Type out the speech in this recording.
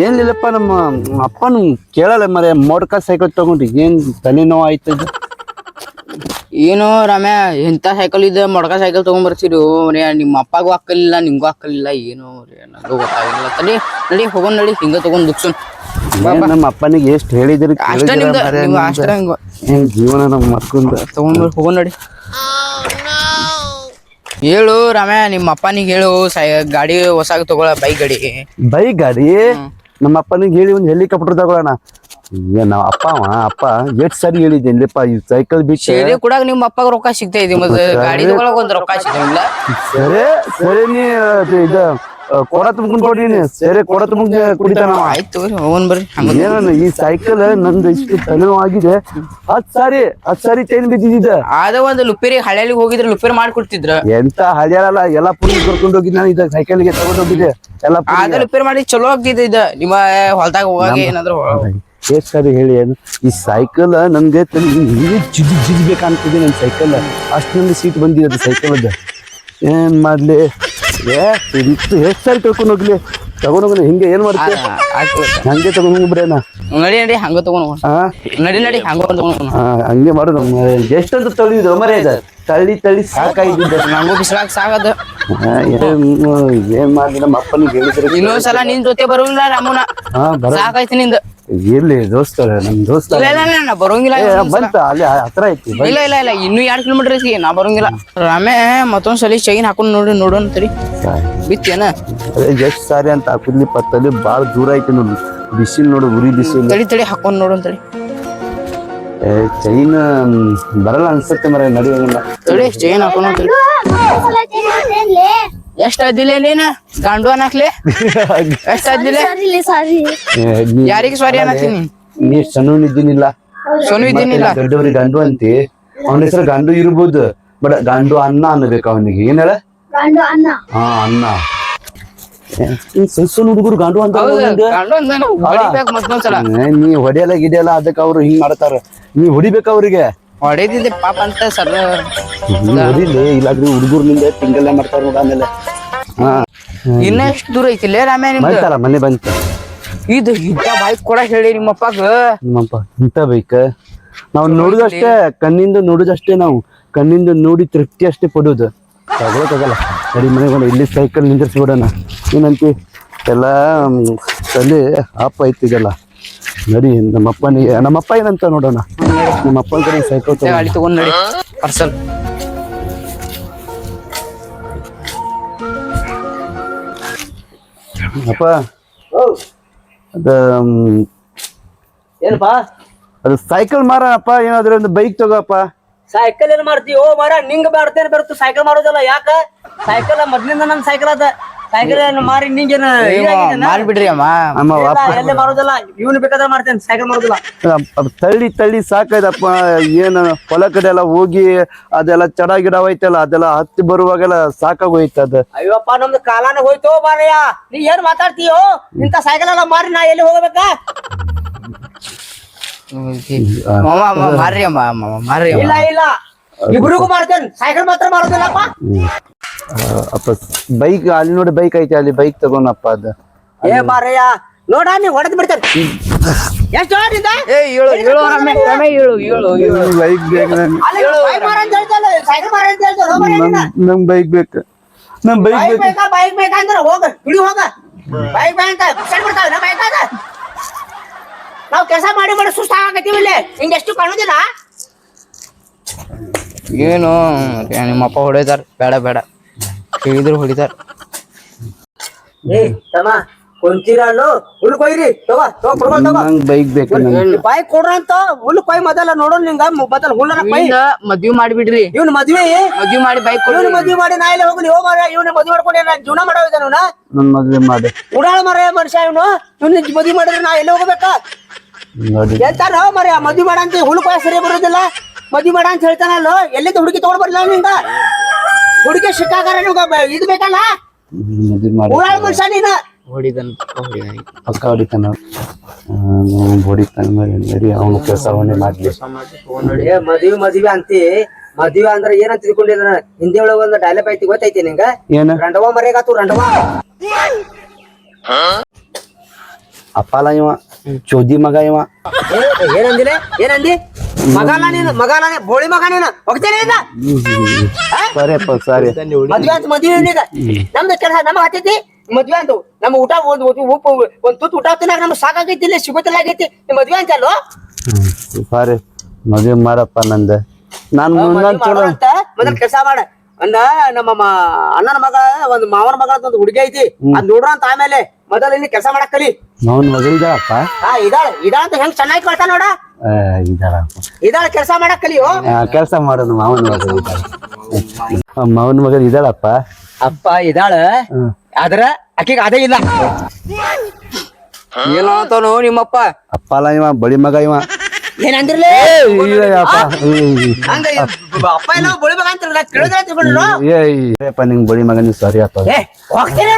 ಏನಿಲ್ಲಪ್ಪ ನಮ್ಮ ಅಪ್ಪನು ಕೇಳಲ್ಲ ಮರೆ ಮೋಡ್ಕ ಸೈಕಲ್ ತಗೊಂಡು ಏನ್ ತಲೆ ನೋವು ಆಯ್ತದ. ಏನು ರಮ್ಯಾ ಇಂಥ ಸೈಕಲ್ ಇದೆ ಮೊಡ್ಕ ಸೈಕಲ್ ತಗೊಂಡ್ ಬರ್ತೀರಿ ನಿಮ್ಮ ಅಪ್ಪಗೂ ಹಾಕಲಿಲ್ಲ ನಿಮ್ಗೂ ಹಾಕಲಿಲ್ಲ ಏನು ನನಗೂ ಗೊತ್ತಾಗಿಲ್ಲ. ತಡಿ ನಡಿ ಹೋಗೋಣ ನಡಿ ಹಿಂಗ ತಗೊಂಡ್ ದುಕ್ಸನ್ ನಮ್ಮ ಅಪ್ಪನಿಗೆ ಎಷ್ಟು ಹೇಳಿದ್ರಿ ಜೀವನ ನಮ್ಮ ಮಕ್ಕಂದ ತಗೊಂಡ್ ಹೋಗೋಣ ನಡಿ. ಹೇಳು ರಮ್ಯಾ ನಿಮ್ಮ ಅಪ್ಪನಿಗೆ ಹೇಳು ಗಾಡಿ ಹೊಸಾಗ ತಗೊಳ ಬೈಕ್ ಗಾಡಿ ನಮ್ಮ ಅಪ್ಪನಿಗೆ ಹೇಳಿ ಒಂದು ಹೆಲಿಕಾಪ್ಟರ್ ತಗೊಳ್ಳೋಣ. ನಾವ್ ಅಪ್ಪ ಎಷ್ಟ್ ಸರಿ ಹೇಳಿದ್ದೇನ್ಲಿಪ್ಪ ಈ ಸೈಕಲ್ ಬಿಟ್ಟು ಕೂಡ ನಿಮ್ಮ ಅಪ್ಪಗ ರೊಕ್ಕ ಸಿಗ್ತಾ ಇದೆ ಮತ್ತೆ ಗಾಡಿ ತಗೊಳಕ್ ಒಂದ್ ರೊಕ್ಕ ಸಿಗಲ್ಲ. ಸರಿ ನೀ ಇದು ಕೊಡ ತುಂಬ್ಕೊಂಡ್ ಕೊಡ್ತೀನಿ ಸರಿ ಕೊಡ ತುಂಬ ಕುಡಿತಾನ. ಆಯ್ತು ಹೋಗೋನ್ ಬರ್ರಿ. ಏನ ಈ ಸೈಕಲ್ ನಂದು ಇಷ್ಟು ತಲೆನೋವಾಗಿದೆ. 10 ಸಾರಿ ಚೈನ್ ಬಿದ್ದಿದ್ದ. ಅದ ಒಂದು ಲುಪ್ಪೇರಿ ಹಳ್ಳಿಗೆ ಹೋಗಿದ್ರೆ ಲುಪ್ಪೇರಿ ಮಾಡ್ಕೊಡ್ತಿದ್ರ. ಎಂತ ಹಳ್ಳಿಯಲ್ಲ ಎಲ್ಲಾ ಪುರಿ ಕರ್ಕೊಂಡು ಹೋಗಿದ್ ನಾನು ಇದ ಸೈಕಲ್ಗೆ ತಗೊಂಡ್ ಹೋಗಿದ್ದೆ ಎಲ್ಲ ಅದ ಲುಪ್ಪೇರಿ ಮಾಡಿ ಚಲೋ ಆಗ್ತಿದ್ದ ಇದ ನಿಮ್ಮ ಹೊಲ್ದಾಗ ಹೋಗಾಗ ಏನಾದ್ರು ಎಷ್ಟ್ ಸರಿ ಹೇಳಿ ಏನು ಈ ಸೈಕಲ್ ನನ್ಗೆ ಜಿಗ್ಬೇಕಂತಿದೆ ನನ್ ಸೈಕಲ್ ಅಷ್ಟು ನಂದು ಸೀಟ್ ಬಂದಿದೆ ಅದು ಸೈಕಲ್ ಅದ ಏನ್ ಮಾಡ್ಲಿ ಎಷ್ಟ್ ಸಾರಿ ಕರ್ಕೊಂಡು ಹೋಗ್ಲಿ ತಗೊಂಡ್ ಹೋಗ್ಲಿ ಹಿಂಗೆ ಏನ್ ಮಾಡ್ತೀವಿ ಹಂಗೆ ತಗೊಂಡ್ ಹೋಗ್ಬಿಡೇನ ನಡಿ ಹಂಗ ತಗೊಂಡ್ ನಡಿ ಹಂಗ ತಗೊಂಡ್ ಹಂಗೆ ಮಾಡೋದು ಎಷ್ಟಂತ ತಳಿದ್ರು ಮರೇ ತಳ್ಳಿ ಸಾಕಾಗಿದ್ದೆ ನಂಗೂ ಬಿಸಿಲಾಗ ಸಾಗದ ಏನ್ ಮಾಡ್ಲಿ ನಮ್ಮ ಅಪ್ಪನಿಗೆ ಹೇಳಿದ್ರೆ ಇನ್ನೊಂದ್ಸಲ ನಿನ್ ಜೊತೆ ಬರೋಂಗಿಲ್ಲ ನಮ್ಮನ ಸಾಕಾಯ್ತು ನಿಂದ ಎಲ್ಲಿ ದೋಸ್ತ ನಮ್ ದೋಸ್ತ ಬರೋಂಗಿಲ್ಲ ಬಂತ ಅಲ್ಲಿ ಹತ್ರ ಐತಿ ಇಲ್ಲ ಇನ್ನು 2 ಕಿಲೋಮೀಟರ್ ಐತಿ ನಾ ಬರೋಂಗಿಲ್ಲ. ರಾಮೇ ಮತ್ತೊಂದ್ಸಲಿ ಚೈನ್ ಹಾಕೊಂಡ್ ನೋಡೋಣ ತಡಿ ಬಿತ್ತೇನ ಎಷ್ಟ್ ಸಾರಿ ಅಂತ ಹಾಕುದ್ಲಿ ಪತ್ತಲ್ಲಿ ಬಾಳ ದೂರ ಐತಿ ನೋಡಿ ಬಿಸಿಲ್ ನೋಡು ಉರಿ ಬಿಸಿಲ್ ತಡಿ ಹಾಕೊಂಡ್ ನೋಡೋಣ ತಡಿ. ಚೈನ್ ಬರಲ್ಲ ಅನ್ಸತ್ತೆ ಮರ ನಡೆಯೋಂಗಿಲ್ಲ ತಡಿ ಚೈನ್ ಹಾಕೊಂಡ್ ತಡಿ. ಎಷ್ಟ ಅದಿಲ್ಲ ನೀನ ಗಂಡು ಅನ್ನಕ್ಲೆ ಎಷ್ಟ ಅದಿಲ್ಲ ಯಾರಿಗೆ ಸಾರಿ ಅನ್ನತ್ತೀನಿ ನೀ ಸಣ್ಣ ಇದ್ದೀನಿಲ್ಲ ದೊಡ್ಡವ್ರಿಗೆ ಗಂಡು ಅಂತಿ ಅವನ ಹೆಸರು ಗಂಡು ಇರ್ಬೋದು ಬಟ್ ಗಂಡು ಅನ್ನ ಅನ್ನಬೇಕು ಅವನಿಗೆ ಏನ್ ಹೇಳ ಅನ್ನ ಸಣ್ಣ ಹುಡುಗರು ಗಂಡು ಅಂತ ನೀ ಹೊಡೆಯಲ್ಲ ಗಿಡಿಯಲ್ಲ ಅದಕ್ಕೆ ಅವ್ರು ಹಿಂಗ್ ಮಾಡ್ತಾರ ನೀ ಹೊಡಿಬೇಕ ಅವ್ರಿಗೆ ಹೊಡೆದಿದ್ದೆ ಪಾಪ ಅಂತ ಸರ್ ಹೊಡಿಲಿ ಇಲ್ಲಾದ್ರೂ ಹುಡುಗರ್ನಿಂದ ತಿಂಗಲ್ಲ ಮಾಡ್ತಾರ ನೋಡ ಆಮೇಲೆ ಇನ್ನ ಎಷ್ಟು ದೂರ ಐತಿಲ್ಲ ರಾಮ್ಯಾ ಬಂತಲ್ಲ ಮನೆ ಬಂತ ಇದು ಇಂಥ ಬೈಕ್ ಕೂಡ ಹೇಳಿ ನಿಮ್ಮಪ್ಪಾಗ ಇಂಥ ಬೈಕ್ ನಾವು ನೋಡುದಷ್ಟೇ ಕಣ್ಣಿಂದ ನೋಡುದಷ್ಟೇ ನಾವು ಕಣ್ಣಿಂದ ನೋಡಿ ತೃಪ್ತಿ ಅಷ್ಟೇ ಪಡೋದು ತಗೋಕ್ಕಾಗಲ್ಲ ನಡಿ ಮನೆಗೆ ಇಲ್ಲಿ ಸೈಕಲ್ ನಿಂದಿರ್ಸ್ಬಿಡೋಣ ಏನಂತಿ ಎಲ್ಲ ತಲೆ ಆಪ್ ಐತಿದಲ್ಲ ನಡಿ ನಮ್ಮಪ್ಪ ಏನಂತ ನೋಡೋಣ ನಮ್ಮಪ್ಪನ ಕಡೆ ಸೈಕಲ್ ತಗೊಂಡ್ ನಡಿ ಪಾರ್ಸಲ್ ಅಪ್ಪ ಅದ ಏನಪ್ಪ ಅದು ಸೈಕಲ್ ಮಾರಪ್ಪ ಏನಾದ್ರೆ ಒಂದು ಬೈಕ್ ತಗೋಪ್ಪ. ಸೈಕಲ್ ಏನ್ ಮಾಡ್ತೀವೋ ಮರ ನಿಂಗ ಮಾಡ್ತೇನೆ ಬರುತ್ತೆ ಸೈಕಲ್ ಮಾಡೋದಲ್ಲ ಯಾಕ ಸೈಕಲ್ ಮೊದ್ಲಿಂದ ನನ್ ಸೈಕಲ್ ಅದ ಸೈಕಲ್ ಮಾರಿ ನಿಂಗೇನ ಮಾಡ್ಬಿಡ್ರಿ ಅಮ್ಮ ಎಲ್ಲೇ ಮಾಡೋದಲ್ಲ ಇವ್ನು ಬೇಕಾದ್ರೆ ಮಾಡ್ತೇನೆ ಸೈಕಲ್ ಮಾಡೋದಿಲ್ಲ. ತಳ್ಳಿ ಸಾಕಾಯ್ತಪ್ಪ ಏನ್ ಹೊಲ ಕಡೆ ಎಲ್ಲ ಹೋಗಿ ಅದೆಲ್ಲ ಚಡ ಗಿಡ ಹೋಯ್ತಲ್ಲ ಅದೆಲ್ಲ ಹತ್ತಿ ಬರುವಾಗೆಲ್ಲ ಸಾಕಾಗೋಯ್ತ ಅದ. ಅಯ್ಯಪ್ಪ ನಮ್ದು ಕಾಲಾನ ಹೋಯ್ತು ಮಾರಯ್ಯ ನೀ ಏನ್ ಮಾತಾಡ್ತೀಯೋ ಇಂತ ಸೈಕಲ್ ಎಲ್ಲ ಮಾರಿ ನಾ ಎಲ್ಲಿ ಹೋಗ್ಬೇಕಾ? ಇಲ್ಲ ಇಬ್ರಿಗೂ ಮಾಡ್ತೇನೆ ಸೈಕಲ್ ಮಾತ್ರ ಮಾಡೋದಿಲ್ಲಪ್ಪ. ಅಪ್ಪ ಬೈಕ್ ಅಲ್ಲಿ ನೋಡಿ ಬೈಕ್ ಐತಿ ಅಲ್ಲಿ ಬೈಕ್ ತಗೋಣಪ್ಪ ಅದ ಏ ಮಾರಯ್ಯ ನೋಡ ನೀ ಹೊಡೆದ್ ಬಿಡ್ತೇನೆ ಎಷ್ಟು ಬೈಕ್ ಬೇಕು ನಮ್ ಬೈಕ್ ಬೇಕು ಬೈಕ್ ಬೇಕಂದ್ರೆ ಹೋಗ ಹಿಡಿ ಹೋಗ ಬೈಕ್ ನಾವ್ ಕೆಲಸ ಮಾಡಿ ಸುಸ್ತ ಆಗತ್ತೀವಿ ಇಲ್ಲಿ ಹಿಂಗ ಎಷ್ಟು ಕಾಣುದಿಲ್ಲ. ಏನು ನಿಮ್ಮಪ್ಪ ಹೊಡಿತಾರ ಬೇಡ ಹೇಳಿದ್ರು ಹೊಡಿತಾರ. ತಮ್ಮ ಕುಂತಿರಲ್ಲು ಹುಲ್ ಕೊಯ್ರಿ ಬೈಕ್ ಬೇಕು ಬೈಕ್ ಕೊಡ್ರ ಅಂತ ಹುಲ್ ಕೊಯ್ ಮೊದಲ ನೋಡೋಣ ನಿಂಗ ಮೊದಲ ಹುಲ್ಲ ಮದ್ವಿ ಮಾಡಿಬಿಡ್ರಿ. ಇವ್ನ ಮದ್ವಿ ಮಾಡಿ ಬೈಕ್ ಇವ್ನ ಮದ್ವಿ ಮಾಡಿ ನಾ ಇಲ್ಲ ಹೋಗ್ಲಿ ಹೋಗ ಇವ್ನ ಮದ್ವಿ ಮಾಡ್ಕೊಂಡು ಜೀವನ ಮಾಡೋದಿದ್ದಾನ ನನ್ ಮದ್ವೆ ಮಾಡಿ ಉಡಾಳ ಮರ ಮನುಷ್ಯ ಇವನು ಮದ್ವಿ ಮಾಡಿದ್ರೆ ನಾ ಎಲ್ಲಿ ಹೋಗ್ಬೇಕಾ ಹೇಳ್ತಾರ ಮರ ಮದ್ವಿ ಮಾಡ ಅಂತ ಹುಲ್ ಕೊಯ್ಯ ಸರಿ ಬರೋದಿಲ್ಲ ಮದ್ವಿ ಮಾಡ ಅಂತ ಹೇಳ್ತಾನಲ್ಲ ಎಲ್ಲಿಂದ ಹುಡುಗಿ ತಗೊಂಡ್ ಬರ್ಲಿಲ್ಲ ನಿಂಗ ಹುಡುಗಿ ಸಿಕ್ಕಾಗಾರ ಇದು ಬೇಕಲ್ಲ ಉಡಾಳ ಮನುಷ್ಯ ನೀನ ಪಕ್ಕ ಹೊಡಿತಾನ ಅವನು ಕೆಲಸ ಅವನೇ ಮಾಡ್ಲಿ. ಮದ್ವಿ ಅಂತಿ ಮದ್ವಿ ಅಂದ್ರ ಏನಂತ ತಿಳ್ಕೊಂಡಿಲ್ಲ ಹಿಂದಿ ಒಳಗ ಒಂದು ಡೈಲಾಗ್ ಐತಿ ಗೊತ್ತೈತಿ ನಿಂಗ? ರಂಡವ ಮರೆಗಾತು ರಂಡವ ಅಪ್ಪಲ್ಲ ಇವ ಚೋದಿ ಮಗ ಇವ. ಏನಂದಿಲೆ ಏನಂದಿ? ಮಗಲ್ಲ ನೀನು, ಮಗಲ್ಲ ನೀನು, ಬೋಳಿ ಮಗ ನೀನು. ಹೋಗ್ತೇನೆ ಈಗ ಸರಿ ಅಪ್ಪ ಸರಿ. ಮದ್ವೆ ಅಂತ ಮದ್ವೆ ಈಗ ನಮ್ದು ಕೆಲಸ ನಮಗ್ ಹತ್ತೈತಿ. ಮದ್ವೆ ಅಂತ ನಮ್ಮ ಊಟ ಒಂದ್ ತುತ್ತು ಊಟ ತಿನ್ನಾಗ ನಮ್ಗೆ ಸಾಕಾಗೈತಿ, ಇಲ್ಲಿ ಸಿಗೋತಿಲ್ಲ ಆಗೈತಿ. ಮದ್ವೆ ಅಂತ ಅಲ್ಲೋ ಸರಿ ಮದ್ವೆ ಮಾಡಪ್ಪ ನಂದ. ನಾನ್ ಚಲೋ ಮೊದಲ ಕೆಲಸ ಮಾಡ. ಅಂದ ನಮ್ಮ ಅಣ್ಣನ ಮಗ ಒಂದ್ ಮಾವನ ಮಗ ಅಂತ ಒಂದು ಹುಡುಗಿ ಐತಿ, ಅದ್ ನೋಡ್ರ ಅಂತ. ಆಮೇಲೆ ಮೊದಲ ಇಲ್ಲಿ ಕೆಲಸ ಮಾಡಕ್ ಕಲಿ. ನಾವ್ ಮಗಳಿದಾಳಪ್ಪ. ಇದಾಳ ಅಂತ ಹೆಂಗ್ ಚೆನ್ನಾಗಿ ಕೊಡ್ತಾ ನೋಡ. ಇದಾಳ ಕೆಲಸ ಮಾಡಕ್ ಕಲಿಯೋ. ಕೆಲಸ ಮಾಡೋದು ಮಾವನ ಮಗಳು ಮಾವನ ಮಗಳು ಇದಾಳಪ್ಪ. ಅಪ್ಪ ಇದಾಳ, ಆದ್ರ ಆಕಿಗ ಅದೇ ಇಲ್ಲ. ಏನಂತಾನು ನಿಮ್ಮಪ್ಪ? ಅಪ್ಪಲ್ಲ ಇವ ಬಳಿ ಮಗ ಇವ. ಏನಂದ್ರಲೇ ಹಂಗ ಅಪ್ಪ ಏನೋ ಬಳಿ ಮಗ ಅಂತ ಏಪ್ಪ ನಿಂಗ್ ಬಳಿ ಮಗ ನೀವು ಸರಿ ಅಪ್ಪ. ಹೋಗ್ತೇನೆ